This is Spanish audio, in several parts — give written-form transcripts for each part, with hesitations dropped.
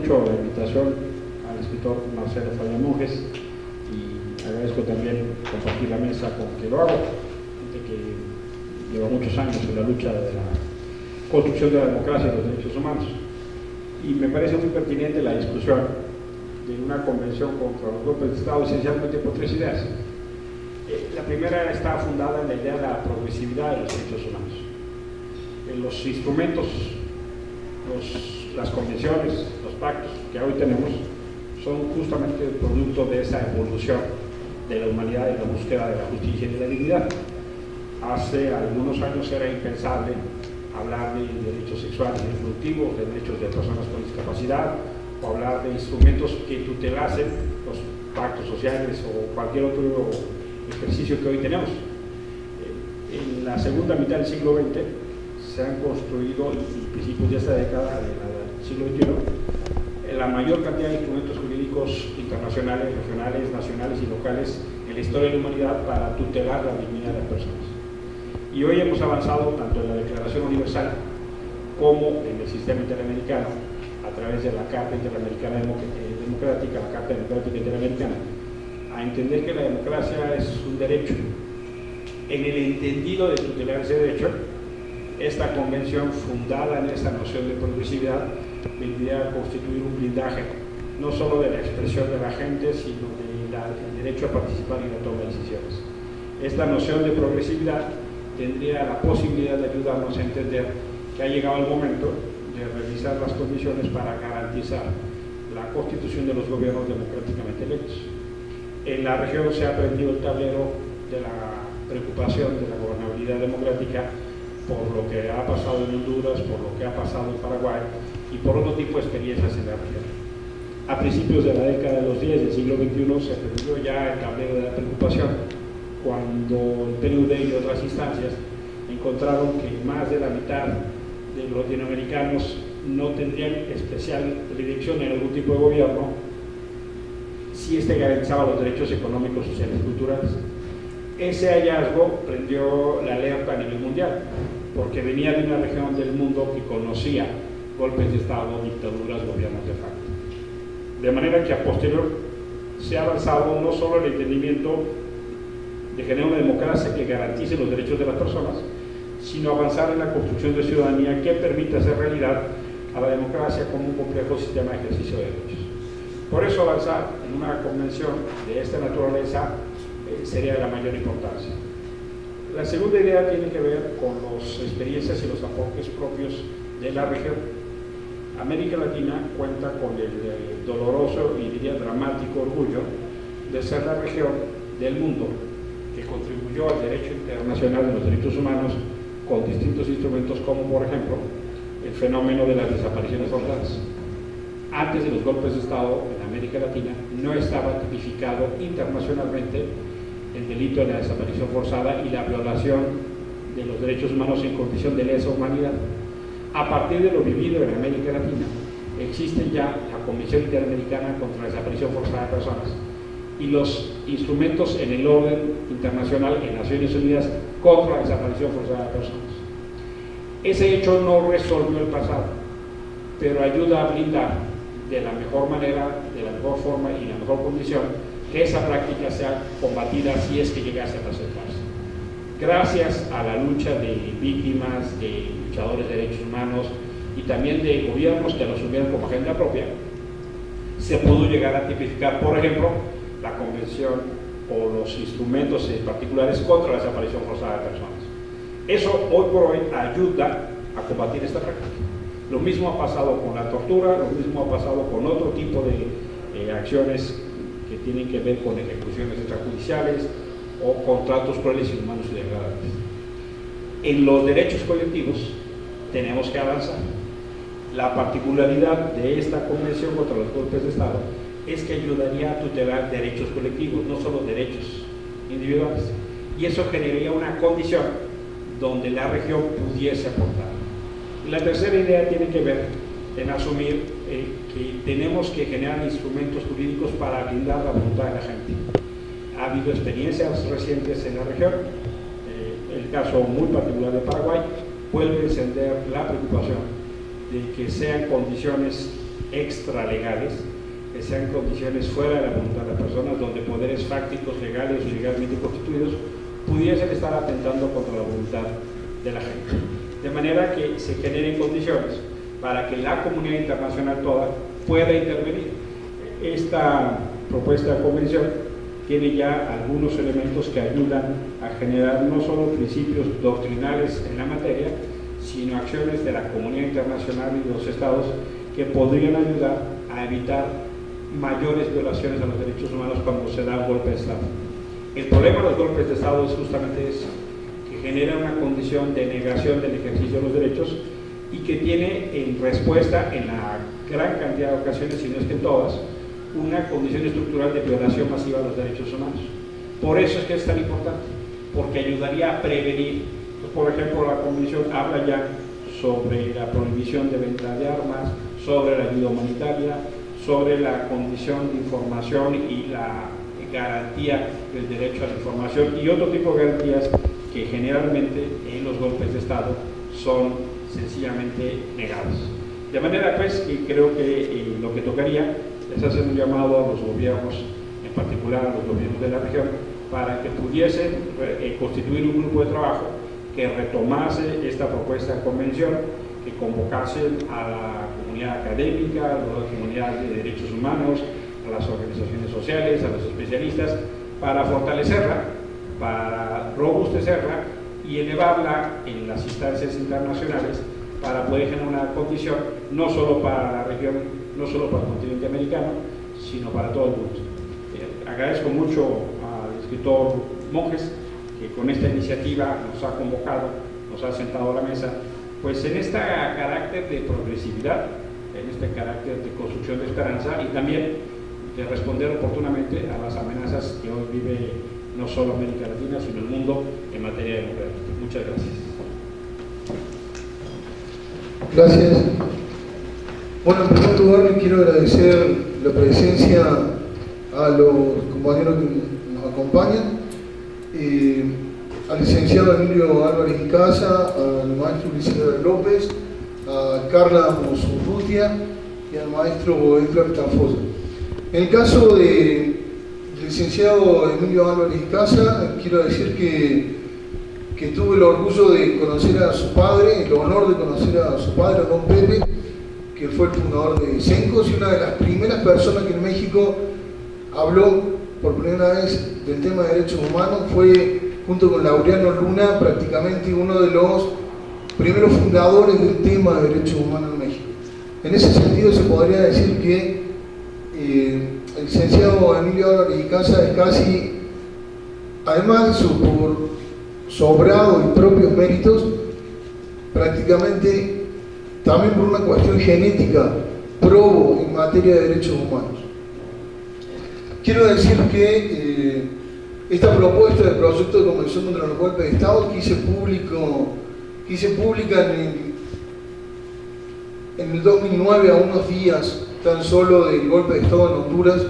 mucho la invitación al escritor Marcelo Fabián Monjes y agradezco también compartir la mesa con que lo hago, gente que lleva muchos años en la lucha de la construcción de la democracia y los derechos humanos. Y me parece muy pertinente la discusión de una convención contra los golpes de Estado, esencialmente por tres ideas. La primera está fundada en la idea de la progresividad de los derechos humanos. Los instrumentos, las convenciones, los pactos que hoy tenemos son justamente el producto de esa evolución de la humanidad en la búsqueda de la justicia y de la dignidad. Hace algunos años era impensable hablar de derechos sexuales y reproductivos, de derechos de personas con discapacidad, o hablar de instrumentos que tutelasen los pactos sociales o cualquier otro ejercicio que hoy tenemos. En la segunda mitad del siglo XX se han construido, en principios de esta década del siglo XXI, la mayor cantidad de instrumentos jurídicos internacionales, regionales, nacionales y locales en la historia de la humanidad para tutelar la dignidad de las personas. Y hoy hemos avanzado tanto en la Declaración Universal como en el sistema interamericano, a través de la Carta Interamericana Democrática, la Carta Democrática Interamericana, a entender que la democracia es un derecho. En el entendido de tutelar ese derecho, esta convención, fundada en esa noción de progresividad, vendría a constituir un blindaje, no solo de la expresión de la gente, sino del derecho a participar en la toma de decisiones. Esta noción de progresividad tendría la posibilidad de ayudarnos a entender que ha llegado el momento de revisar las condiciones para garantizar la constitución de los gobiernos democráticamente electos. En la región se ha prendido el tablero de la preocupación de la gobernabilidad democrática por lo que ha pasado en Honduras, por lo que ha pasado en Paraguay y por otro tipo de experiencias en la región. A principios de la década de los 10 del siglo XXI se prendió ya el tablero de la preocupación cuando el PNUD y otras instancias encontraron que más de la mitad de los latinoamericanos no tendrían especial predilección en algún tipo de gobierno si este garantizaba los derechos económicos, sociales y culturales. Ese hallazgo prendió la alerta a nivel mundial, porque venía de una región del mundo que conocía golpes de Estado, dictaduras, gobiernos de facto. De manera que a posterior se ha avanzado no solo el entendimiento de generar una democracia que garantice los derechos de las personas, sino avanzar en la construcción de ciudadanía que permita hacer realidad a la democracia como un complejo sistema de ejercicio de derechos. Por eso avanzar en una convención de esta naturaleza sería de la mayor importancia. La segunda idea tiene que ver con las experiencias y los aportes propios de la región. América Latina cuenta con el doloroso y diría dramático orgullo de ser la región del mundo que contribuyó al derecho internacional de los derechos humanos con distintos instrumentos como, por ejemplo, el fenómeno de las desapariciones forzadas. Antes de los golpes de Estado en América Latina no estaba tipificado internacionalmente el delito de la desaparición forzada y la violación de los derechos humanos en condición de lesa humanidad. A partir de lo vivido en América Latina, existe ya la Comisión Interamericana contra la Desaparición Forzada de Personas y los instrumentos en el orden internacional en Naciones Unidas contra la desaparición forzada de personas. Ese hecho no resolvió el pasado, pero ayuda a blindar de la mejor manera, de la mejor forma y la mejor condición que esa práctica sea combatida si es que llegase a presentarse. Gracias a la lucha de víctimas, de luchadores de derechos humanos y también de gobiernos que lo asumieron como agenda propia, se pudo llegar a tipificar, por ejemplo, la convención o los instrumentos particulares contra la desaparición forzada de personas. Eso hoy por hoy ayuda a combatir esta práctica. Lo mismo ha pasado con la tortura, lo mismo ha pasado con otro tipo de acciones que tienen que ver con ejecuciones extrajudiciales o contratos crueles, inhumanos y degradantes. En los derechos colectivos tenemos que avanzar. La particularidad de esta convención contra los golpes de Estado es que ayudaría a tutelar derechos colectivos, no solo derechos individuales. Y eso generaría una condición donde la región pudiese aportar. Y la tercera idea tiene que ver en asumir que tenemos que generar instrumentos jurídicos para blindar la voluntad de la gente. Ha habido experiencias recientes en la región, el caso muy particular de Paraguay vuelve a encender la preocupación de que sean condiciones extralegales, que sean condiciones fuera de la voluntad de las personas, donde poderes fácticos, legales o ilegalmente constituidos pudiesen estar atentando contra la voluntad de la gente. De manera que se generen condiciones para que la comunidad internacional toda pueda intervenir. Esta propuesta de convención tiene ya algunos elementos que ayudan a generar no solo principios doctrinales en la materia, sino acciones de la comunidad internacional y de los estados que podrían ayudar a evitar mayores violaciones a los derechos humanos cuando se da un golpe de Estado. El problema de los golpes de Estado es justamente eso, que genera una condición de negación del ejercicio de los derechos y que tiene en respuesta, en la gran cantidad de ocasiones, si no es que en todas, una condición estructural de violación masiva de los derechos humanos. Por eso es que es tan importante, porque ayudaría a prevenir. Por ejemplo, la Convención habla ya sobre la prohibición de venta de armas, sobre la ayuda humanitaria, sobre la condición de información y la garantía del derecho a la información y otro tipo de garantías que generalmente en los golpes de Estado son sencillamente negadas. De manera pues que creo que lo que tocaría es hacer un llamado a los gobiernos, en particular a los gobiernos de la región, para que pudiesen constituir un grupo de trabajo que retomase esta propuesta de convención, que convocase a la comunidad académica, a la comunidad de derechos humanos, a las organizaciones sociales, a los especialistas, para fortalecerla, para robustecerla y elevarla en las instancias internacionales para poder generar una condición no solo para la región, no solo para el continente americano, sino para todo el mundo. Agradezco mucho al escritor Monjes, que con esta iniciativa nos ha convocado, nos ha sentado a la mesa, pues en este carácter de progresividad, en este carácter de construcción de esperanza y también de responder oportunamente a las amenazas que hoy vive no solo América Latina, sino el mundo en materia democrática. Muchas gracias. Gracias. Bueno, en primer lugar, quiero agradecer la presencia a los compañeros que nos acompañan, al licenciado Emilio Álvarez Icaza, al maestro Luis López, a Carla Mosurrutia y al maestro Edgar Tafosa. En el caso del licenciado Emilio Álvarez Icaza, quiero decir que tuve el orgullo de conocer a su padre, el honor de conocer a su padre, don Pepe, que fue el fundador de CENCOS y una de las primeras personas que en México habló por primera vez del tema de derechos humanos. Fue, junto con Laureano Luna, prácticamente uno de los primeros fundadores del tema de derechos humanos en México. En ese sentido se podría decir que el licenciado Emilio Álvarez Icaza es casi, además de sus sobrados y propios méritos, prácticamente también por una cuestión genética, probo en materia de derechos humanos. Quiero decir que esta propuesta de proyecto de convención contra los golpes de Estado que hice pública en el 2009, a unos días tan solo del golpe de Estado en Honduras,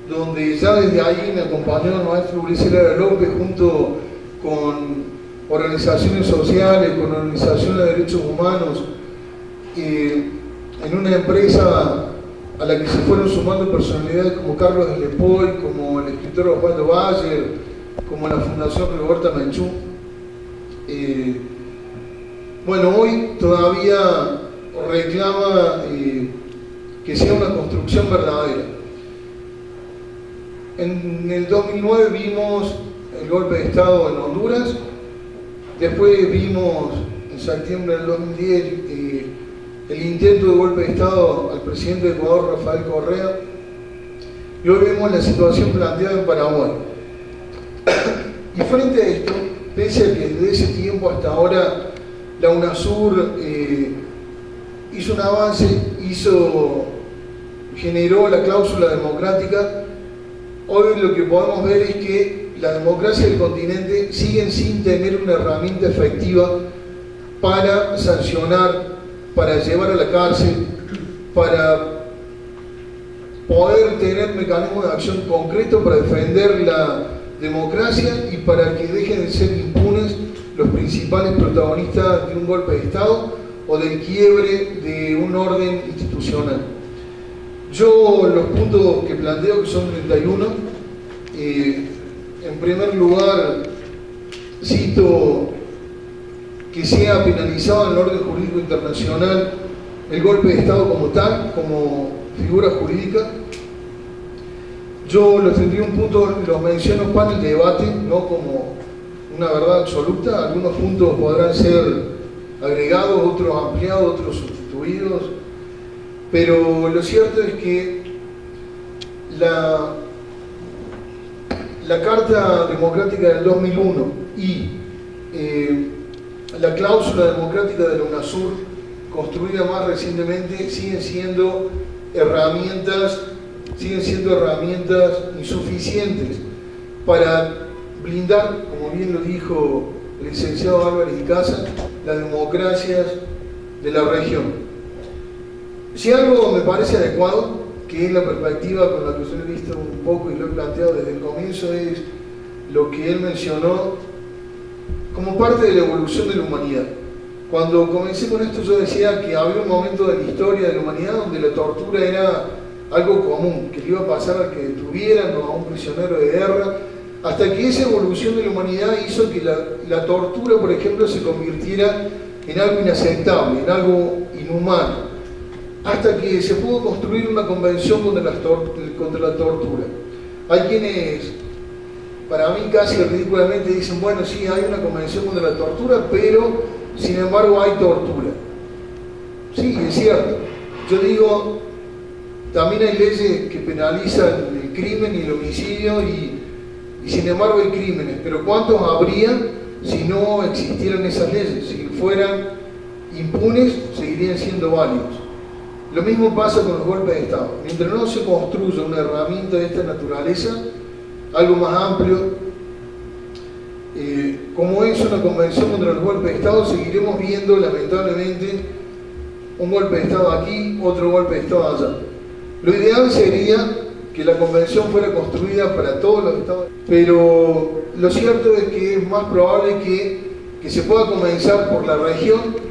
donde ya desde ahí me acompañó el maestro Luis López junto con organizaciones sociales, con organizaciones de derechos humanos, en una empresa a la que se fueron sumando personalidades como Carlos Lepoy, como el escritor Osvaldo Bayer, como la Fundación Roberta Menchú. Bueno, hoy todavía reclama que sea una construcción verdadera. En el 2009 vimos el golpe de Estado en Honduras, después vimos en septiembre del 2010 el intento de golpe de Estado al presidente de Ecuador, Rafael Correa, y hoy vemos la situación planteada en Paraguay. Y frente a esto, pese a que desde ese tiempo hasta ahora la UNASUR hizo un avance, generó la cláusula democrática, hoy lo que podemos ver es que la democracia del continente siguen sin tener una herramienta efectiva para sancionar, para llevar a la cárcel, para poder tener mecanismos de acción concretos para defender la democracia y para que dejen de ser impunes los principales protagonistas de un golpe de Estado o del quiebre de un orden institucional. Yo los puntos que planteo, que son 31, en primer lugar cito que sea penalizado en el orden jurídico internacional el golpe de Estado como tal, como figura jurídica. Yo los 31 puntos los menciono para el debate, no como una verdad absoluta. Algunos puntos podrán ser agregados, otros ampliados, otros sustituidos, pero lo cierto es que la Carta Democrática del 2001 y la cláusula democrática de la UNASUR, construida más recientemente, siguen siendo herramientas insuficientes para blindar, como bien lo dijo el licenciado Álvarez y Casa, las democracias de la región. Si algo me parece adecuado, que es la perspectiva con la que yo lo he visto un poco y lo he planteado desde el comienzo, es lo que él mencionó como parte de la evolución de la humanidad. Cuando comencé con esto yo decía que había un momento de la historia de la humanidad donde la tortura era algo común, que le iba a pasar a que detuvieran a un prisionero de guerra, hasta que esa evolución de la humanidad hizo que la tortura, por ejemplo, se convirtiera en algo inaceptable, en algo inhumano, hasta que se pudo construir una convención contra la tortura. Hay quienes, para mí casi ridículamente, dicen, bueno, sí, hay una convención contra la tortura, pero sin embargo hay tortura. Sí, es cierto. Yo digo, también hay leyes que penalizan el crimen y el homicidio y sin embargo hay crímenes, pero ¿cuántos habría si no existieran esas leyes? Si fueran impunes, seguirían siendo válidos. Lo mismo pasa con los golpes de Estado. Mientras no se construya una herramienta de esta naturaleza, algo más amplio, como es una convención contra los golpes de Estado, seguiremos viendo lamentablemente un golpe de Estado aquí, otro golpe de Estado allá. Lo ideal sería que la convención fuera construida para todos los estados, pero lo cierto es que es más probable que se pueda comenzar por la región,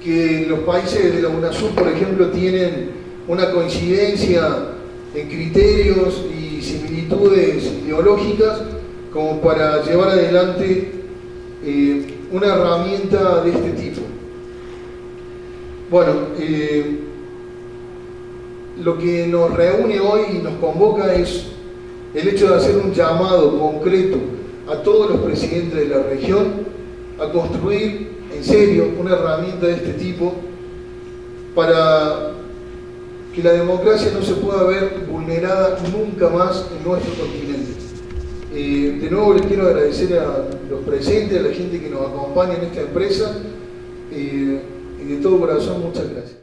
que los países de la UNASUR, por ejemplo, tienen una coincidencia en criterios y similitudes ideológicas como para llevar adelante una herramienta de este tipo. Bueno, lo que nos reúne hoy y nos convoca es el hecho de hacer un llamado concreto a todos los presidentes de la región a construir en serio una herramienta de este tipo para que la democracia no se pueda ver vulnerada nunca más en nuestro continente. De nuevo les quiero agradecer a los presentes, a la gente que nos acompaña en esta empresa, y de todo corazón muchas gracias.